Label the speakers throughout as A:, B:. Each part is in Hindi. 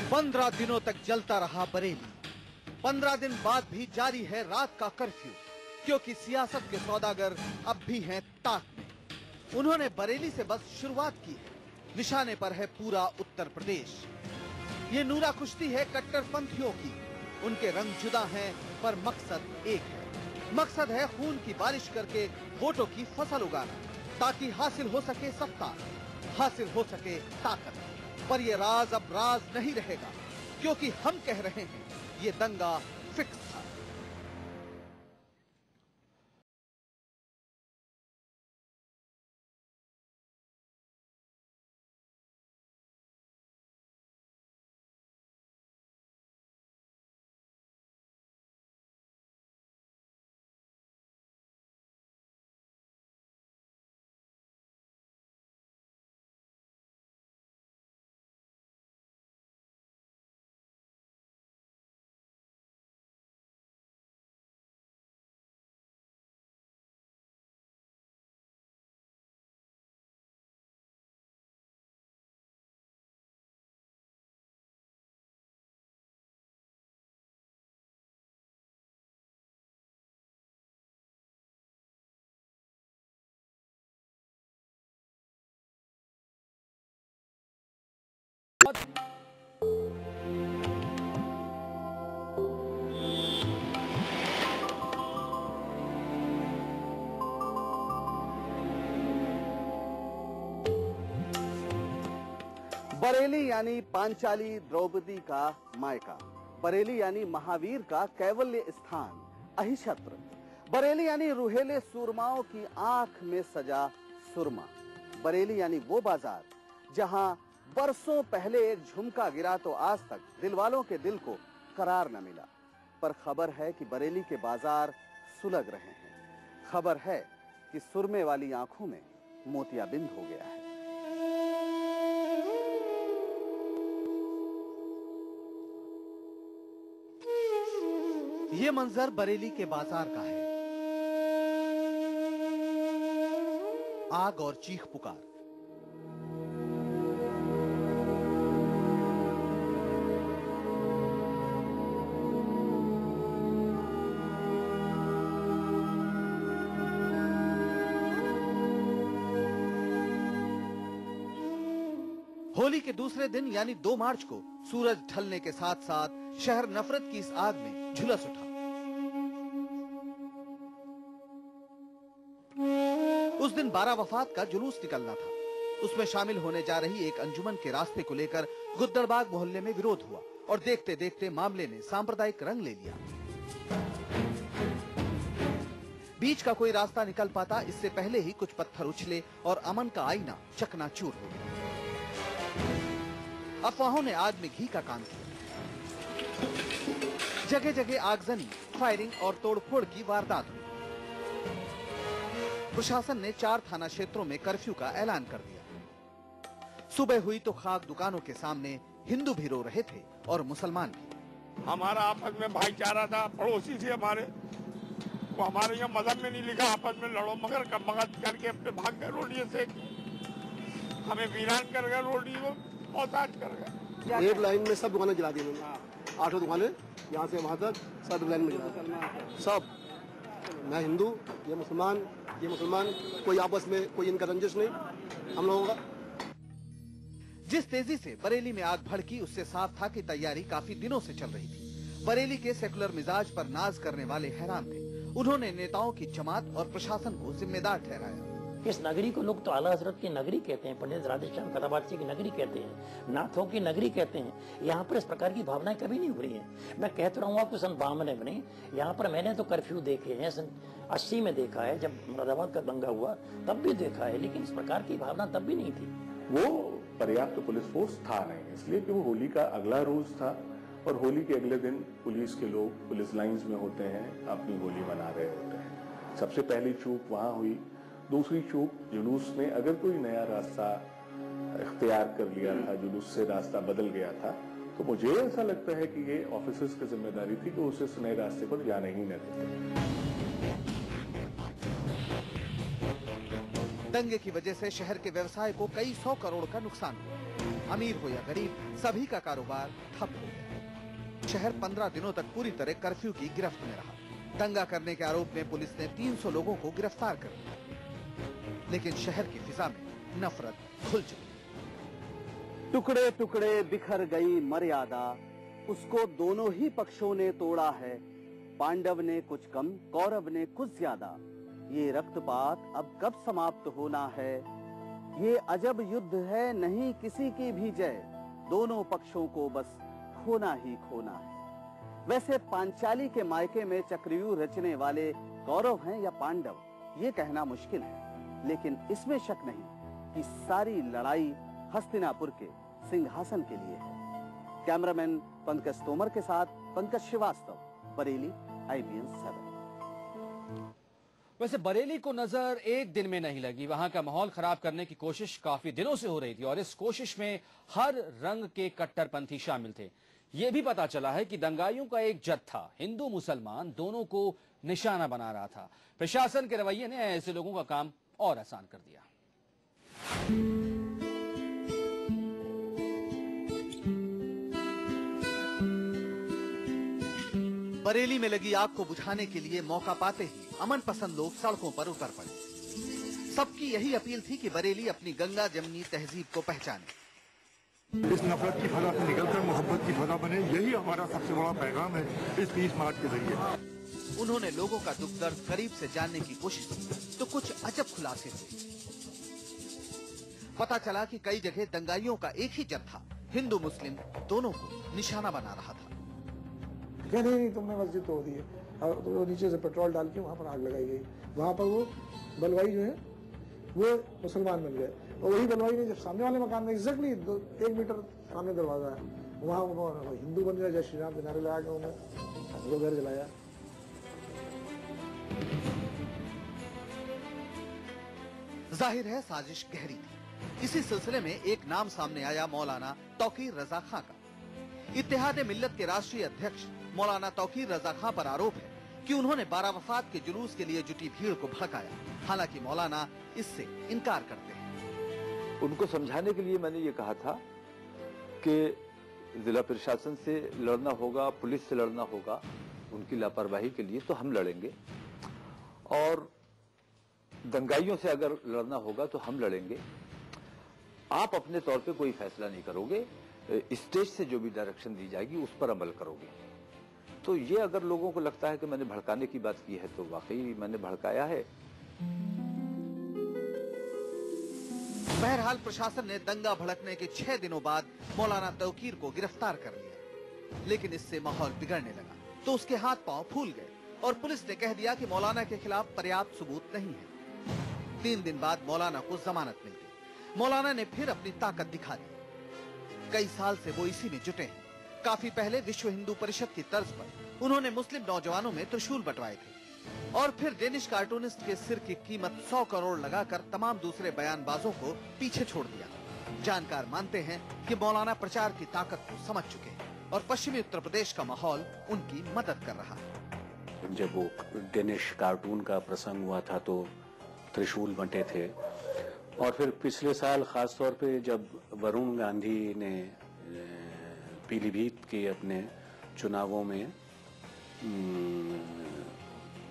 A: 15 दिनों तक जलता रहा बरेली। 15 दिन बाद भी जारी है रात का कर्फ्यू, क्योंकि सियासत के सौदागर अब भी हैं ताक में। उन्होंने बरेली से बस शुरुआत की है, निशाने पर है पूरा उत्तर प्रदेश। ये नूरा कुश्ती है कट्टरपंथियों की। उनके रंग जुदा हैं, पर मकसद एक है। मकसद है खून की बारिश करके वोटों की फसल उगाना, ताकि हासिल हो सके सत्ता, हासिल हो सके ताकत। पर ये राज अब राज नहीं रहेगा, क्योंकि हम कह रहे हैं ये दंगा फिक्स था। बरेली यानी पांचाली द्रौपदी का मायका। बरेली यानी महावीर का कैवल्य स्थान, अहिछत्र। बरेली यानी रुहेले सूरमाओं की आंख में सजा सुरमा। बरेली यानी वो बाजार जहां बरसों पहले एक झुमका गिरा तो आज तक दिलवालों के दिल को करार न मिला। पर खबर है कि बरेली के बाजार सुलग रहे हैं। खबर है कि सुरमे वाली आंखों में मोतियाबिंद हो गया है। ये मंजर बरेली के बाजार का है। आग और चीख पुकार। होली के दूसरे दिन यानी 2 मार्च को सूरज ढलने के साथ साथ शहर नफरत की इस आग में झुलस उठा। उस दिन 12 वफात का जुलूस निकलना था। उसमें शामिल होने जा रही एक अंजुमन के रास्ते को लेकर गुद्दड़बाग मोहल्ले में विरोध हुआ और देखते देखते मामले ने सांप्रदायिक रंग ले लिया। बीच का कोई रास्ता निकल पाता इससे पहले ही कुछ पत्थर उछले और अमन का आईना चकनाचूर हो गया। अफवाहों ने आग में घी का काम किया। जगह जगह आगजनी, फायरिंग और तोड़फोड़ की वारदात हुई। प्रशासन ने 4 थाना क्षेत्रों में कर्फ्यू का ऐलान कर दिया। सुबह हुई तो खाक दुकानों के सामने हिंदू भी रो रहे थे और मुसलमान भी।
B: हमारा आपस में भाईचारा था, पड़ोसी थे हमारे, वो हमारे यहाँ मजहब में नहीं लिखा आपस में लड़ो, मगर मगज करके अपने भाग गए रोडियों से, हमें वीरान कर गए रोडी को मोहताज कर गए।
C: एक लाइन में सब दुकानें जला दी उन्होंने। 8 दुकानें यहाँ से वहाँ तक सब लाइन में जला। सब, मैं हिंदू, ये मुसलमान, कोई आपस में कोई इनका रंजिश नहीं हम लोगों का।
A: जिस तेजी से बरेली में आग भड़की उससे साफ था कि तैयारी काफी दिनों से चल रही थी। बरेली के सेकुलर मिजाज पर नाज करने वाले हैरान थे। उन्होंने नेताओं की जमात और प्रशासन को जिम्मेदार ठहराया।
D: इस नगरी को लोग तो आला हजरत की नगरी कहते हैं, पंडित राधेश्याम कथाबाची की नगरी कहते हैं, नाथों की नगरी कहते हैं। यहाँ पर इस प्रकार की भावनाएं कभी नहीं हो रही हैं। मैं कहता रहूँगा कि सन 52 में यहाँ पर मैंने तो कर्फ्यू देखे हैं, सन 80 में देखा है, जब मुरादाबाद का दंगा हुआ तब भी देखा है, लेकिन इस प्रकार की भावना तब भी नहीं थी।
E: वो पर्याप्त पुलिस फोर्स था नहीं, इसलिए कि वो होली का अगला रोज था और होली के अगले दिन पुलिस के लोग पुलिस लाइंस में होते हैं, अपनी होली मना रहे होते हैं। सबसे पहली चूक वहां हुई। दूसरी चूक, जुलूस ने अगर कोई नया रास्ता इख्तियार कर लिया था, जुलूस से रास्ता बदल गया था, तो मुझे ऐसा लगता है कि ये ऑफिसर्स की जिम्मेदारी थी कि उसे उस नए रास्ते पर जाने ही न देते।
A: दंगे की वजह से शहर के व्यवसाय को कई 100 करोड़ का नुकसान हुआ। अमीर हो या गरीब, सभी का कारोबार ठप हो गया। शहर 15 दिनों तक पूरी तरह कर्फ्यू की गिरफ्त में रहा। दंगा करने के आरोप में पुलिस ने 300 लोगों को गिरफ्तार कर लिया, लेकिन शहर की फिजा में नफरत घुल चुकी।
F: टुकड़े टुकड़े बिखर गई मर्यादा, उसको दोनों ही पक्षों ने तोड़ा है। पांडव ने कुछ कम, कौरव ने कुछ ज्यादा। ये रक्तपात अब कब समाप्त होना है? ये अजब युद्ध है, नहीं किसी की भी जय। दोनों पक्षों को बस खोना ही खोना है। वैसे पांचाली के मायके में चक्रव्यूह रचने वाले कौरव हैं या पांडव, ये कहना मुश्किल है, लेकिन इसमें शक नहीं कि सारी लड़ाई हस्तिनापुर के सिंहासन के लिए है। कैमरामैन पंकज तोमर के साथ पंकज श्रीवास्तव, बरेली, IBN 7।
G: वैसे बरेली को नजर एक दिन में नहीं लगी। वहां का माहौल खराब करने की कोशिश काफी दिनों से हो रही थी और इस कोशिश में हर रंग के कट्टरपंथी शामिल थे। यह भी पता चला है कि दंगाइयों का एक जत्था हिंदू मुसलमान दोनों को निशाना बना रहा था। प्रशासन के रवैये ने ऐसे लोगों का काम और आसान कर दिया।
A: बरेली में लगी आग को बुझाने के लिए मौका पाते ही अमन पसंद लोग सड़कों पर उतर पड़े। सबकी यही अपील थी कि बरेली अपनी गंगा जमनी तहजीब को पहचाने।
B: इस नफरत की फजा से निकलकर मोहब्बत की फजा बने, यही हमारा सबसे बड़ा पैगाम है इस 30 मार्च के जरिए।
A: उन्होंने लोगों का दुख दर्द करीब से जानने की कोशिश की तो कुछ अजब खुलासे हुए। पता चला कि कई जगह दंगाइयों का एक ही जत्था हिंदू मुस्लिम दोनों को निशाना बना रहा था।
H: नहीं, तुमने मस्जिद तोड़ दी है और तो नीचे से पेट्रोल डाल के वहाँ पर आग लगाई गई। वहाँ पर वो बलवाई जो है वो मुसलमान बन गए और वही बलवाई ने जब सामने वाले मकान में एग्जैक्टली 1 मीटर सामने दरवाजा है, वहाँ उन्होंने हिंदू बन गया, जय श्री राम के नारे लगा के उन्होंने वो घर जलाया।
A: जाहिर है साजिश गहरी थी। इसी सिलसिले में एक नाम सामने आया मौलाना तौकीर रजा खां का। इत्तेहाद मिल्लत के राष्ट्रीय अध्यक्ष मौलाना तौकीर रजा खां पर आरोप है कि उन्होंने बारावफात के जुलूस के लिए जुटी भीड़ को भड़काया। हालांकि मौलाना इससे इनकार करते हैं।
I: उनको समझाने के लिए मैंने ये कहा था कि जिला प्रशासन से लड़ना होगा, पुलिस से लड़ना होगा, उनकी लापरवाही के लिए तो हम लड़ेंगे, और दंगाइयों से अगर लड़ना होगा तो हम लड़ेंगे। आप अपने तौर पे कोई फैसला नहीं करोगे, स्टेज से जो भी डायरेक्शन दी जाएगी उस पर अमल करोगे। तो ये अगर लोगों को लगता है कि मैंने भड़काने की बात की है तो वाकई मैंने भड़काया है।
A: बहरहाल प्रशासन ने दंगा भड़कने के 6 दिनों बाद मौलाना तौकीर को गिरफ्तार कर लिया, लेकिन इससे माहौल बिगड़ने लगा तो उसके हाथ पांव फूल गए और पुलिस ने कह दिया कि मौलाना के खिलाफ पर्याप्त सबूत नहीं है। 3 दिन बाद मौलाना को जमानत मिल गई। मौलाना ने फिर अपनी ताकत दिखा दी। कई साल से वो इसी में जुटे हैं। काफी पहले विश्व हिंदू परिषद की तर्ज पर उन्होंने मुस्लिम नौजवानों में त्रिशूल बंटवाए थे और फिर डेनिश कार्टूनिस्ट के सिर की कीमत 100 करोड़ लगाकर तमाम दूसरे बयानबाजों को पीछे छोड़ दिया। जानकार मानते हैं कि मौलाना प्रचार की ताकत को समझ चुके हैं और पश्चिमी उत्तर प्रदेश का माहौल उनकी मदद कर रहा है।
J: जब वो डेनिश कार्टून का प्रसंग हुआ था तो त्रिशूल बंटे थे, और फिर पिछले साल खास तौर पे जब वरुण गांधी ने पीलीभीत के अपने चुनावों में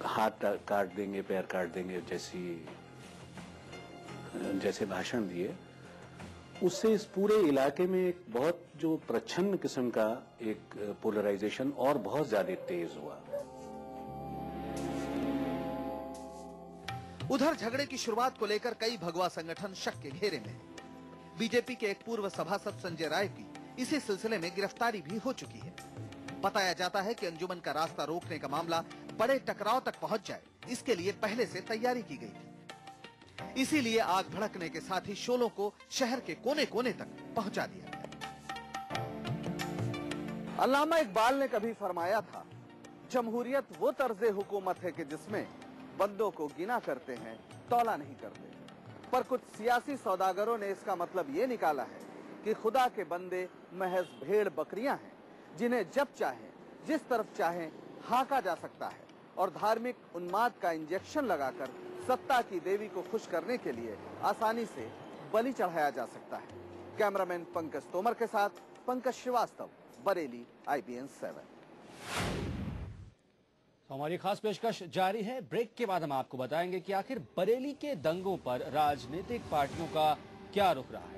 J: हाथ काट देंगे, पैर काट देंगे जैसे भाषण दिए, उससे इस पूरे इलाके में एक बहुत जो प्रच्छन्न किस्म का एक पोलराइजेशन और बहुत ज्यादा तेज हुआ।
A: उधर झगड़े की शुरुआत को लेकर कई भगवा संगठन शक के घेरे में हैं। बीजेपी के एक पूर्व सभासद संजय राय की इसी सिलसिले में गिरफ्तारी भी हो चुकी है। बताया जाता है कि अंजुमन का रास्ता रोकने का मामला बड़े टकराव तक पहुंच जाए, इसके लिए पहले से तैयारी की गई थी। इसीलिए आग भड़कने के साथ ही शोलों को शहर के कोने कोने तक पहुंचा दिया गया।
F: अल्लामा इकबाल ने कभी फरमाया था, जमहूरियत वो तर्ज हुकूमत है कि जिसमें बंदों को गिना करते हैं, तौला नहीं करते। पर कुछ सियासी सौदागरों ने इसका मतलब ये निकाला है कि खुदा के बंदे महज भेड़ बकरियां हैं, जिन्हें जब चाहे जिस तरफ चाहे हाका जा सकता है और धार्मिक उन्माद का इंजेक्शन लगाकर सत्ता की देवी को खुश करने के लिए आसानी से बलि चढ़ाया जा सकता है। कैमरामैन पंकज तोमर के साथ पंकज श्रीवास्तव, बरेली, IBN 7।
G: हमारी खास पेशकश जारी है। ब्रेक के बाद हम आपको बताएंगे कि आखिर बरेली के दंगों पर राजनीतिक पार्टियों का क्या रुख रहा है।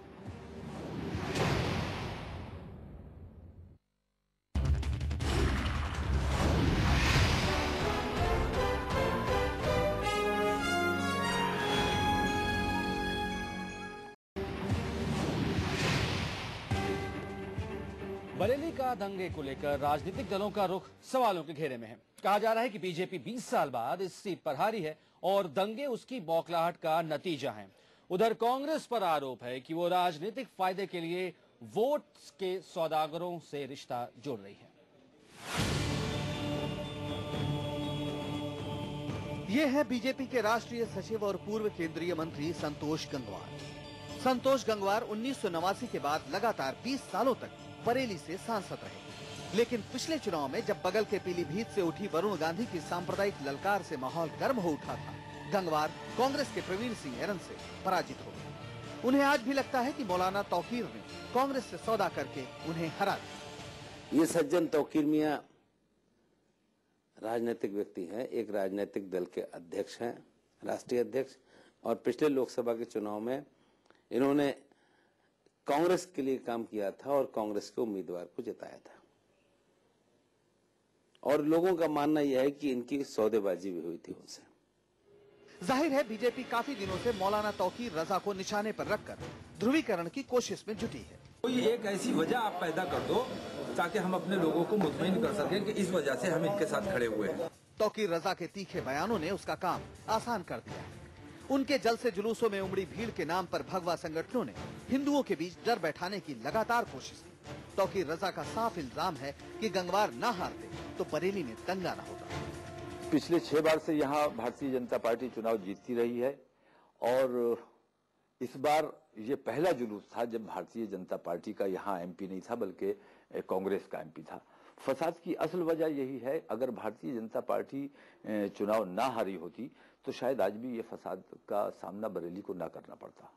G: बरेली का दंगे को लेकर राजनीतिक दलों का रुख सवालों के घेरे में है। कहा जा रहा है कि बीजेपी 20 साल बाद इस सीट पर हारी है और दंगे उसकी बौखलाहट का नतीजा हैं। उधर कांग्रेस पर आरोप है कि वो राजनीतिक फायदे के लिए वोट के सौदागरों से रिश्ता जोड़ रही है।
A: ये है बीजेपी के राष्ट्रीय सचिव और पूर्व केंद्रीय मंत्री संतोष गंगवार। संतोष गंगवार 1989 के बाद लगातार 20 सालों तक बरेली से सांसद रहे, लेकिन पिछले चुनाव में जब बगल के पीलीभीत से उठी वरुण गांधी की सांप्रदायिक ललकार से माहौल गर्म हो उठा था, गंगवार कांग्रेस के प्रवीण सिंह ऐरन से पराजित हो गए। उन्हें आज भी लगता है कि मौलाना तौकीर ने कांग्रेस से सौदा करके उन्हें हरा दिया।
K: ये सज्जन तौकीर मियां राजनीतिक व्यक्ति हैं, एक राजनीतिक दल के अध्यक्ष हैं, राष्ट्रीय अध्यक्ष, और पिछले लोकसभा के चुनाव में इन्होंने कांग्रेस के लिए काम किया था और कांग्रेस के उम्मीदवार को जिताया था। और लोगों का मानना यह है कि इनकी सौदेबाजी भी हुई थी उनसे।
A: जाहिर है बीजेपी काफी दिनों से मौलाना तौकीर रजा को निशाने पर रखकर ध्रुवीकरण की कोशिश में जुटी है।
L: कोई एक ऐसी वजह आप पैदा कर दो ताकि हम अपने लोगों को मुतमईन कर सकें कि इस वजह से हम इनके साथ खड़े हुए हैं।
A: तौकीर रजा के तीखे बयानों ने उसका काम आसान कर दिया है। उनके जलसे जुलूसों में उमड़ी भीड़ के नाम पर भगवा संगठनों ने हिंदुओं के बीच डर बैठाने की लगातार कोशिश की। तौकीर रजा का साफ इल्जाम है कि गंगवार न हारते तो बरेली में दंगा न होता।
I: पिछले 6 बार से यहाँ भारतीय जनता पार्टी चुनाव जीतती रही है और इस बार ये पहला जुलूस था जब भारतीय जनता पार्टी का यहाँ MP नहीं था बल्कि कांग्रेस का MP था। फसाद की असल वजह यही है, अगर भारतीय जनता पार्टी चुनाव ना हारी होती तो शायद आज भी ये फसाद का सामना बरेली को ना करना पड़ता।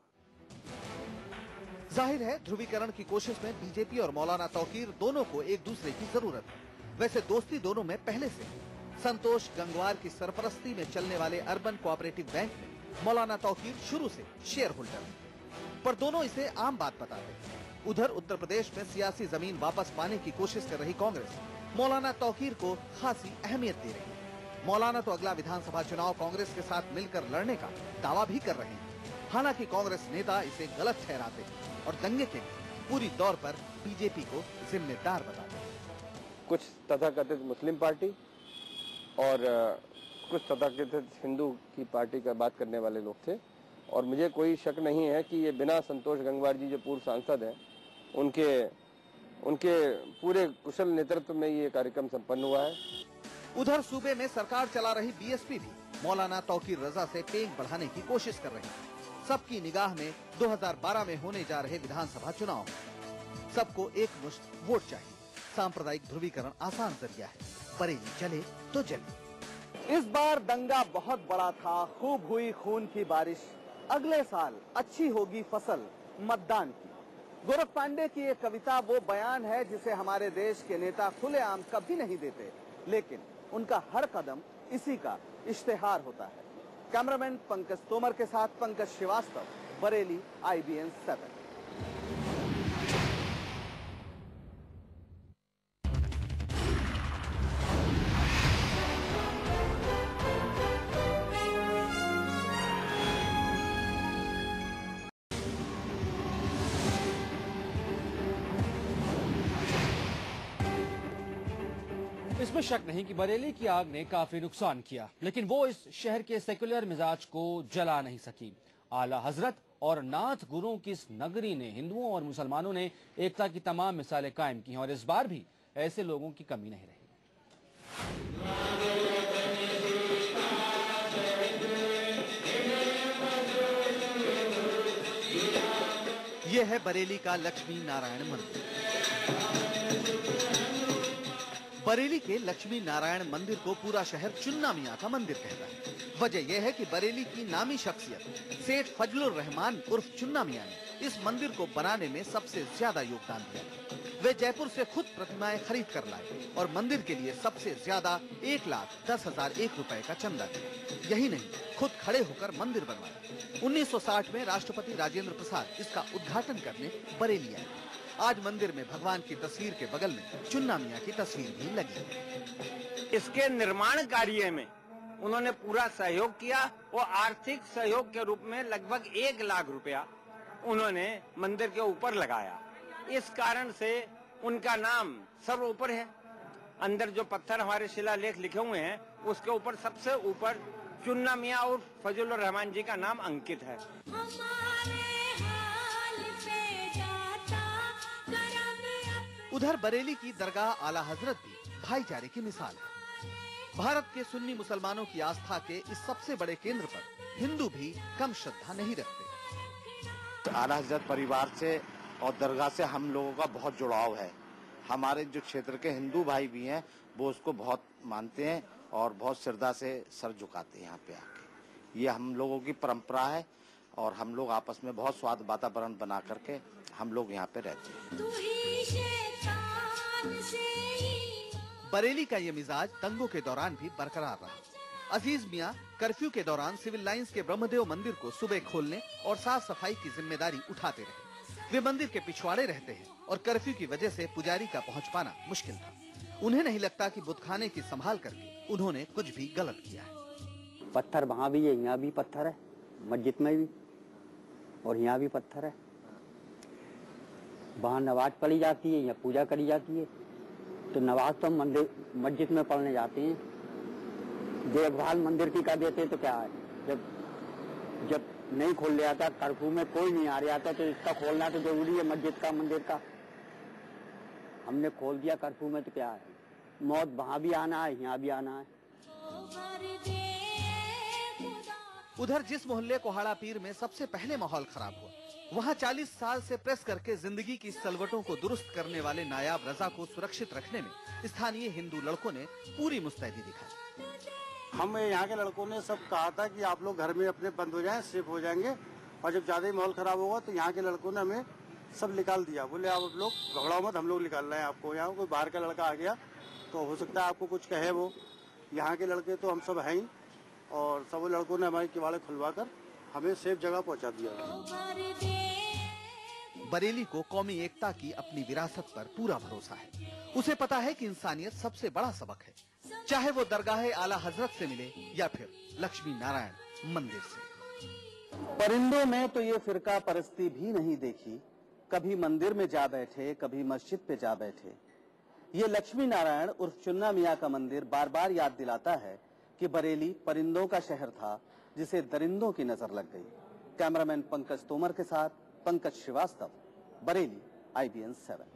A: जाहिर है ध्रुवीकरण की कोशिश में बीजेपी और मौलाना तौकीर दोनों को एक दूसरे की जरूरत है। वैसे दोस्ती दोनों में पहले से। संतोष गंगवार की सरपरस्ती में चलने वाले अर्बन कोऑपरेटिव बैंक में मौलाना तौकीर शुरू से शेयर होल्डर है, पर दोनों इसे आम बात बताते हैं। उधर उत्तर प्रदेश में सियासी जमीन वापस पाने की कोशिश कर रही कांग्रेस मौलाना तौकीर को खासी अहमियत दे रही है। मौलाना तो अगला विधानसभा चुनाव कांग्रेस के साथ मिलकर लड़ने का दावा भी कर रहे हैं। हालांकि कांग्रेस नेता इसे गलत ठहराते हैं और दंगे के लिए पूरी तौर पर बीजेपी को जिम्मेदार बताते हैं।
M: कुछ तथाकथित मुस्लिम पार्टी और कुछ तथाकथित हिंदू की पार्टी का बात करने वाले लोग थे, और मुझे कोई शक नहीं है कि ये बिना संतोष गंगवार जी जो पूर्व सांसद हैं उनके पूरे कुशल नेतृत्व में ये कार्यक्रम संपन्न हुआ है।
A: उधर सूबे में सरकार चला रही बीएसपी भी मौलाना तौकीर रजा से पेंच बढ़ाने की कोशिश कर रही है। सबकी निगाह में 2012 में होने जा रहे विधानसभा चुनाव में सबको एक मुश्त वोट चाहिए। सांप्रदायिक ध्रुवीकरण आसान जरिया है, बरेली चले तो जले।
F: इस बार दंगा बहुत बड़ा था, खूब हुई खून की बारिश। अगले साल अच्छी होगी फसल मतदान की। गोरख पांडे की एक कविता वो बयान है जिसे हमारे देश के नेता खुलेआम कभी नहीं देते, लेकिन उनका हर कदम इसी का इश्तेहार होता है। कैमरामैन पंकज तोमर के साथ पंकज श्रीवास्तव, बरेली, IBN 7।
G: इसमें शक नहीं कि बरेली की आग ने काफी नुकसान किया, लेकिन वो इस शहर के सेक्युलर मिजाज को जला नहीं सकी। आला हजरत और नाथ गुरुओं की इस नगरी ने हिंदुओं और मुसलमानों ने एकता की तमाम मिसालें कायम की हैं और इस बार भी ऐसे लोगों की कमी नहीं रही।
A: यह है बरेली का लक्ष्मी नारायण मंदिर। बरेली के लक्ष्मी नारायण मंदिर को पूरा शहर चुन्ना मियां का मंदिर कहता है। वजह यह है कि बरेली की नामी शख्सियत सेठ फजलुर रहमान उर्फ चुन्ना मियां ने इस मंदिर को बनाने में सबसे ज्यादा योगदान दिया। वे जयपुर से खुद प्रतिमाएं खरीद कर लाए और मंदिर के लिए सबसे ज्यादा 1,10,001 रुपए का चंदा दिया। यही नहीं, खुद खड़े होकर मंदिर बनवाया। 1960 में राष्ट्रपति राजेंद्र प्रसाद इसका उद्घाटन करने बरेली आए। आज मंदिर में भगवान की तस्वीर के बगल में चुन्ना मियां की तस्वीर भी लगी है।
N: इसके निर्माण कार्य में उन्होंने पूरा सहयोग किया और आर्थिक सहयोग के रूप में लगभग 1 लाख रुपया उन्होंने मंदिर के ऊपर लगाया। इस कारण से उनका नाम सर्व ऊपर है। अंदर जो पत्थर हमारे शिलालेख लिखे हुए हैं उसके ऊपर सबसे ऊपर चुन्ना मियां और फजलुर रहमान जी का नाम अंकित है।
A: उधर बरेली की दरगाह आला हजरत भी भाईचारे की मिसाल है। भारत के सुन्नी मुसलमानों की आस्था के इस सबसे बड़े केंद्र पर हिंदू भी कम श्रद्धा नहीं रखते।
O: आला हजरत परिवार से और दरगाह से हम लोगों का बहुत जुड़ाव है। हमारे जो क्षेत्र के हिंदू भाई भी हैं वो उसको बहुत मानते हैं और बहुत श्रद्धा से सर झुकाते हैं यहाँ पे आके। ये हम लोगों की परंपरा है और हम लोग आपस में बहुत स्वाद वातावरण बना करके हम लोग यहाँ पे रहते हैं।
A: बरेली का ये मिजाज दंगों के दौरान भी बरकरार रहा। अजीज मियां कर्फ्यू के दौरान सिविल लाइंस के ब्रह्मदेव मंदिर को सुबह खोलने और साफ सफाई की जिम्मेदारी उठाते रहे। वे मंदिर के पिछवाड़े रहते हैं और कर्फ्यू की वजह से पुजारी का पहुंच पाना मुश्किल था। उन्हें नहीं लगता कि बुतखाने की संभाल करके उन्होंने कुछ भी गलत किया है।
F: पत्थर वहाँ भी है, यहाँ भी पत्थर है, मस्जिद में भी और यहाँ भी पत्थर है। वहाँ नमाज पढ़ी जाती है, यहाँ पूजा करी जाती है। तो नमाज तो हम मंदिर मस्जिद में पढ़ने जाते हैं। देखभाल मंदिर की कर देते तो क्या है, जब नहीं खोल लिया था, कर्फ्यू में कोई नहीं आ रहा था, तो इसका खोलना तो जरूरी है मस्जिद का मंदिर का। हमने खोल दिया कर्फ्यू में तो क्या है, मौत वहाँ भी आना है, यहाँ भी आना है।
A: उधर जिस मोहल्ले कोहाड़ा पीर में सबसे पहले माहौल खराब हुआ, वहाँ 40 साल से प्रेस करके जिंदगी की सलवटों को दुरुस्त करने वाले नायाब रजा को सुरक्षित रखने में स्थानीय हिंदू लड़कों ने पूरी मुस्तैदी दिखाई।
P: हम यहाँ के लड़कों ने सब कहा था कि आप लोग घर में अपने बंद हो जाएं, सेफ हो जाएंगे, और जब ज्यादा ही माहौल खराब होगा तो यहाँ के लड़कों ने हमें सब निकाल दिया। बोले आप लोग घबराओ मत, हम लोग निकाल रहे हैं आपको। यहाँ कोई बाहर का लड़का आ गया तो हो सकता है आपको कुछ कहे, वो यहाँ के लड़के तो हम सब हैं ही, और सब लड़कों ने हमारे किवाड़े खुलवा कर हमें सेफ जगह पहुँचा दिया।
A: बरेली को कौमी एकता की अपनी विरासत पर पूरा भरोसा है। उसे पता है कि इंसानियत सबसे बड़ा सबक है, चाहे वो दरगाह आला हजरत से मिले या फिर लक्ष्मी नारायण मंदिर से।
F: परिंदों में तो ये फिरका परस्ती भी नहीं देखी, कभी मंदिर में जा बैठे, कभी मस्जिद पे जा बैठे। ये लक्ष्मी नारायण उर्फ चुन्ना मियां का मंदिर बार बार याद दिलाता है कि बरेली परिंदों का शहर था जिसे दरिंदों की नजर लग गई। कैमरामैन पंकज तोमर के साथ पंकज श्रीवास्तव, बरेली, IBN 7।